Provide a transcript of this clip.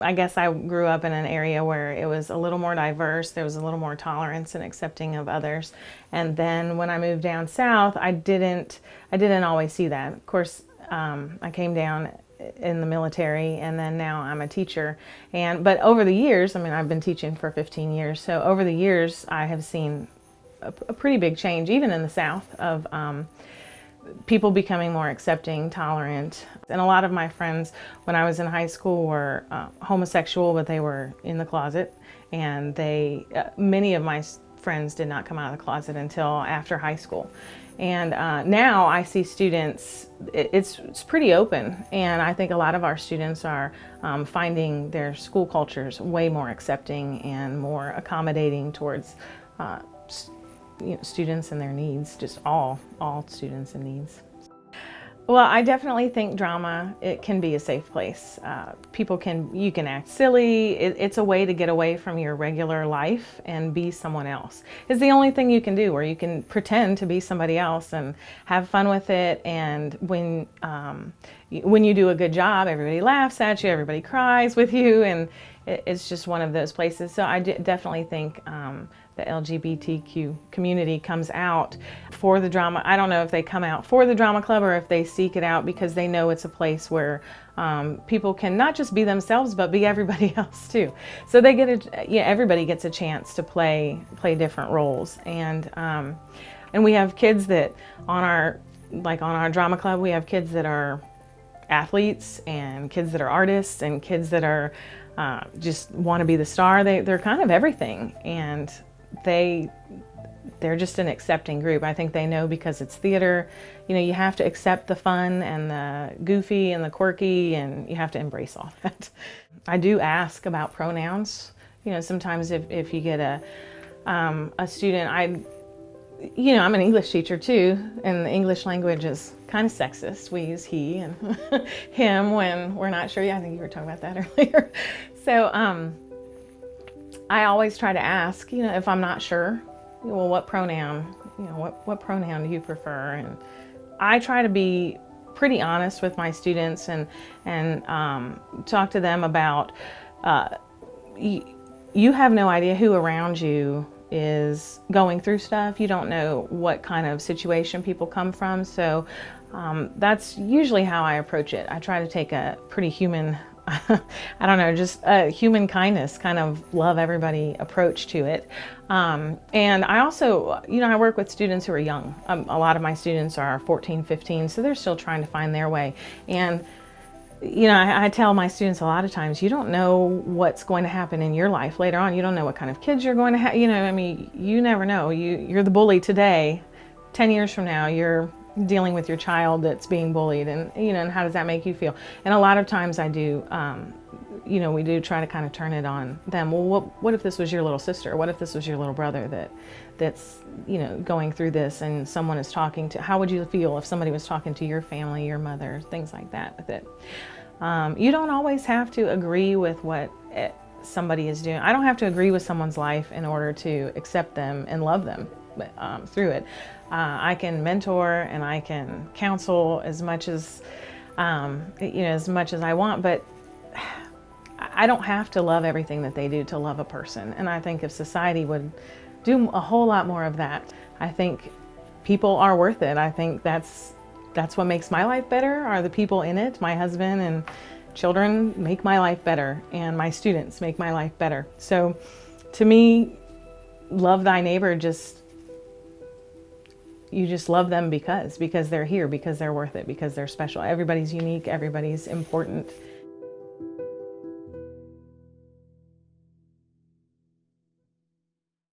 I guess I grew up in an area where it was a little more diverse, there was a little more tolerance and accepting of others. And then when I moved down south, I didn't always see that. Of course, I came down in the military, and then now I'm a teacher. But over the years, I mean, I've been teaching for 15 years, so over the years I have seen a pretty big change, even in the South, of people becoming more accepting, tolerant. And a lot of my friends when I was in high school were homosexual, but they were in the closet. And many of my friends did not come out of the closet until after high school. And now I see students, it's pretty open. And I think a lot of our students are finding their school cultures way more accepting and more accommodating towards students and their needs, just all students and needs. Well, I definitely think drama, it can be a safe place. You can act silly. It's a way to get away from your regular life and be someone else. It's the only thing you can do, where you can pretend to be somebody else and have fun with it. And when you do a good job, everybody laughs at you, everybody cries with you, and it's just one of those places. So I definitely think the LGBTQ community comes out for the drama. I don't know if they come out for the drama club or if they seek it out because they know it's a place where people can not just be themselves, but be everybody else too. So everybody gets a chance to play different roles. And we have kids that on our drama club, we have kids that are athletes and kids that are artists and kids that are just want to be the star. They're kind of everything, and they're just an accepting group. I think they know, because it's theater, you have to accept the fun and the goofy and the quirky, and you have to embrace all that. I do ask about pronouns. Sometimes if you get a student, I'm an English teacher too, and the English language is kind of sexist. We use he and him when we're not sure. Yeah, I think you were talking about that earlier. So I always try to ask, if I'm not sure, well, what pronoun, what pronoun do you prefer? And I try to be pretty honest with my students and talk to them about, you have no idea who around you is going through stuff. You don't know what kind of situation people come from. So that's usually how I approach it. I try to take a pretty human, I don't know, just a human kindness, kind of love everybody approach to it. And I also, I work with students who are young. A lot of my students are 14, 15, so they're still trying to find their way. And I tell my students a lot of times, you don't know what's going to happen in your life later on. You don't know what kind of kids you're going to have. You never know. You're the bully today. 10 years from now, you're dealing with your child that's being bullied, and and how does that make you feel? And a lot of times I do, we do try to kind of turn it on them. Well, what if this was your little sister? What if this was your little brother that's going through this, and someone is talking to? How would you feel if somebody was talking to your family, your mother, things like that? You don't always have to agree with what somebody is doing. I don't have to agree with someone's life in order to accept them and love them through it. I can mentor and I can counsel as much as I want, but I don't have to love everything that they do to love a person. And I think if society would do a whole lot more of that, I think people are worth it. I think that's what makes my life better, are the people in it. My husband and children make my life better, and my students make my life better. So to me, love thy neighbor, you just love them because they're here, because they're worth it, because they're special. Everybody's unique, everybody's important.